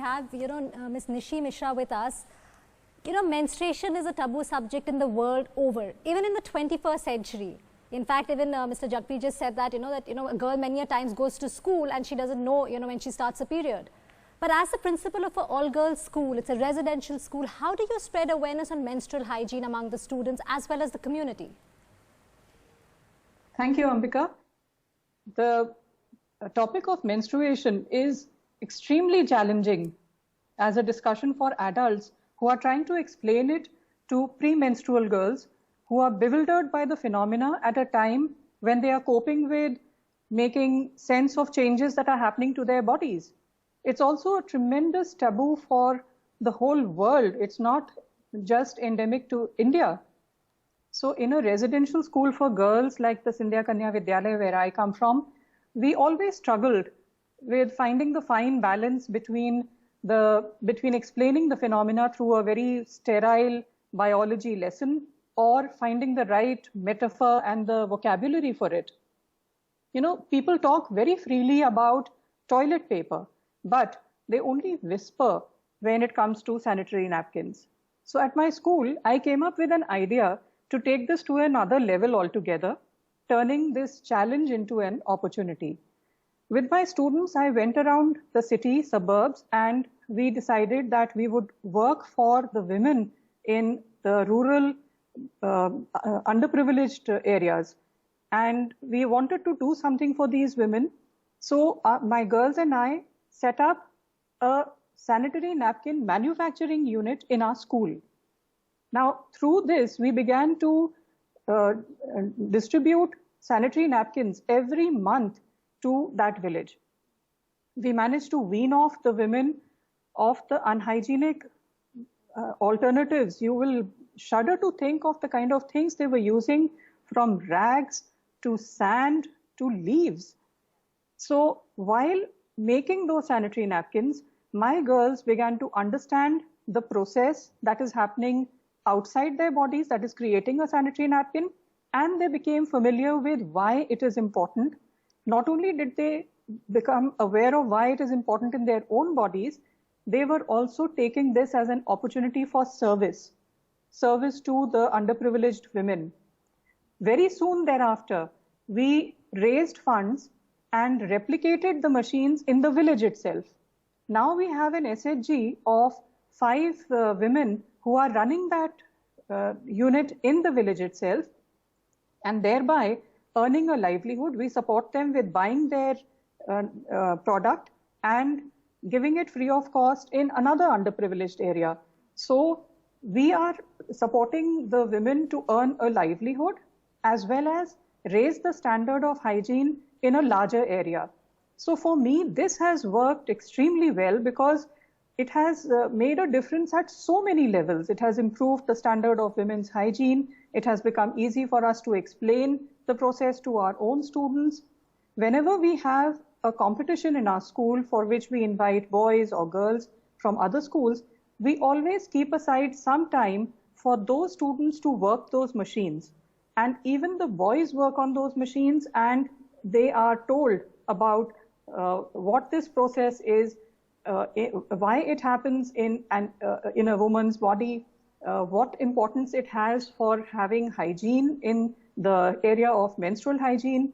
have, Ms. Nishi Mishra with us. Menstruation is a taboo subject in the world over, even in the 21st century. In fact, even Mr. Jagpreet just said that, a girl many a times goes to school and she doesn't know, when she starts a period. But as the principal of an all-girls school, it's a residential school, how do you spread awareness on menstrual hygiene among the students as well as the community? Thank you, Ambika. The topic of menstruation is extremely challenging as a discussion for adults who are trying to explain it to premenstrual girls who are bewildered by the phenomena at a time when they are coping with making sense of changes that are happening to their bodies. It's also a tremendous taboo for the whole world. It's not just endemic to India. So in a residential school for girls like the Scindia Kanya Vidyalaya where I come from, we always struggled with finding the fine balance between explaining the phenomena through a very sterile biology lesson or finding the right metaphor and the vocabulary for it. People talk very freely about toilet paper, but they only whisper when it comes to sanitary napkins. So at my school, I came up with an idea to take this to another level altogether, turning this challenge into an opportunity. With my students, I went around the city, suburbs, and we decided that we would work for the women in the rural, underprivileged areas. And we wanted to do something for these women. So my girls and I set up a sanitary napkin manufacturing unit in our school. Now, through this, we began to distribute sanitary napkins every month to that village. We managed to wean off the women of the unhygienic alternatives. You will shudder to think of the kind of things they were using, from rags to sand to leaves. So while making those sanitary napkins, my girls began to understand the process that is happening outside their bodies that is creating a sanitary napkin, and they became familiar with why it is important. Not only did they become aware of why it is important in their own bodies, they were also taking this as an opportunity for service to the underprivileged women. Very soon thereafter, we raised funds and replicated the machines in the village itself. Now we have an SHG of 5 women who are running that unit in the village itself and thereby earning a livelihood. We support them with buying their product and giving it free of cost in another underprivileged area. So we are supporting the women to earn a livelihood as well as raise the standard of hygiene in a larger area. So for me, this has worked extremely well because it has made a difference at so many levels. It has improved the standard of women's hygiene. It has become easy for us to explain the process to our own students. Whenever we have a competition in our school for which we invite boys or girls from other schools, we always keep aside some time for those students to work those machines. And even the boys work on those machines and they are told about what this process is, why it happens in a woman's body, what importance it has for having hygiene in the area of menstrual hygiene.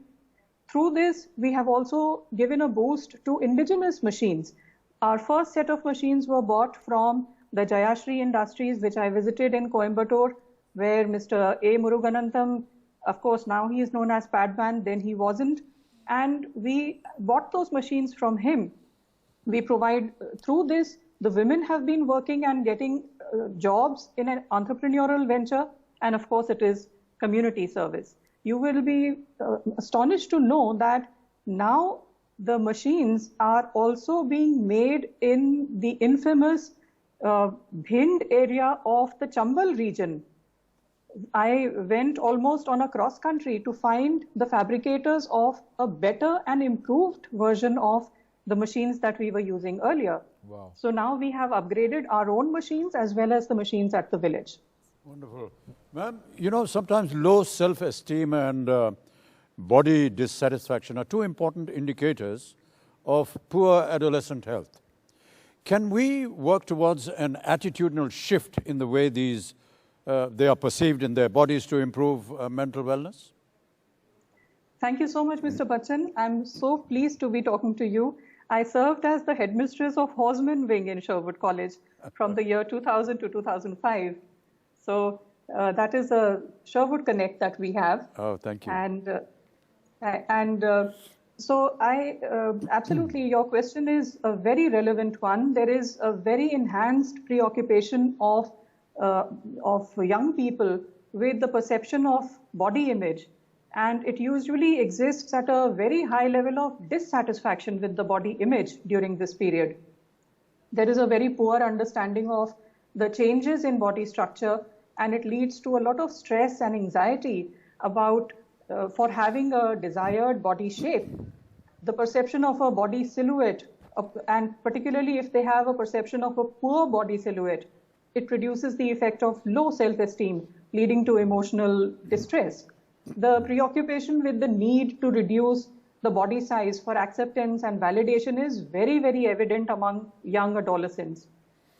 Through this, we have also given a boost to indigenous machines. Our first set of machines were bought from the Jayashri Industries, which I visited in Coimbatore, where Mr. A. Muruganantham, of course, now he is known as Padman, then he wasn't. And we bought those machines from him. We provide, through this, the women have been working and getting jobs in an entrepreneurial venture. And of course, it is community service. You will be astonished to know that now the machines are also being made in the infamous Bhind area of the Chambal region. I went almost on a cross country to find the fabricators of a better and improved version of the machines that we were using earlier. Wow. So now we have upgraded our own machines as well as the machines at the village. Wonderful. Ma'am, sometimes low self-esteem and body dissatisfaction are two important indicators of poor adolescent health. Can we work towards an attitudinal shift in the way these they are perceived in their bodies to improve mental wellness? Thank you so much, Mr. Bachchan. I'm so pleased to be talking to you. I served as the headmistress of Horseman Wing in Sherwood College from the year 2000 to 2005. So that is a Sherwood Connect that we have. Oh, thank you. So absolutely, your question is a very relevant one. There is a very enhanced preoccupation of young people with the perception of body image. And it usually exists at a very high level of dissatisfaction with the body image during this period. There is a very poor understanding of the changes in body structure, and it leads to a lot of stress and anxiety about for having a desired body shape. The perception of a body silhouette, and particularly if they have a perception of a poor body silhouette, it produces the effect of low self-esteem, leading to emotional distress. The preoccupation with the need to reduce the body size for acceptance and validation is very, very evident among young adolescents,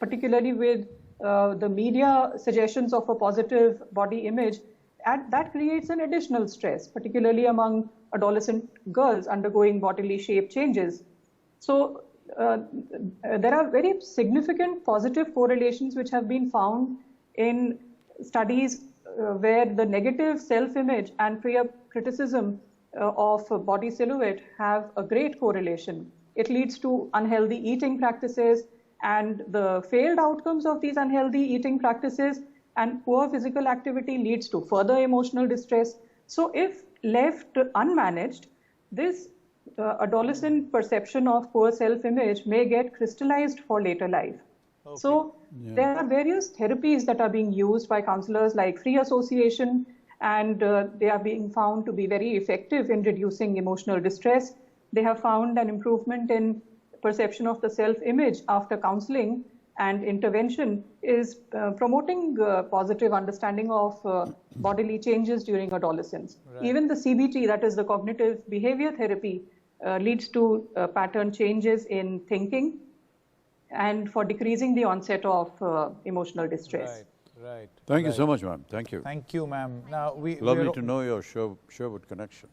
particularly with the media suggestions of a positive body image. And that creates an additional stress, particularly among adolescent girls undergoing bodily shape changes. So there are very significant positive correlations which have been found in studies where the negative self-image and peer criticism of body silhouette have a great correlation. It leads to unhealthy eating practices, and the failed outcomes of these unhealthy eating practices and poor physical activity leads to further emotional distress. So if left unmanaged, this adolescent perception of poor self-image may get crystallized for later life. Okay. So there are various therapies that are being used by counselors like free association, and they are being found to be very effective in reducing emotional distress. They have found an improvement in perception of the self-image after counseling, and intervention is promoting positive understanding of bodily changes during adolescence. Right. Even the CBT, that is the cognitive behavior therapy, leads to pattern changes in thinking and for decreasing the onset of emotional distress. Right, right. Thank you so much, ma'am. Thank you. Thank you, ma'am. Now Lovely to know your Sherwood connection.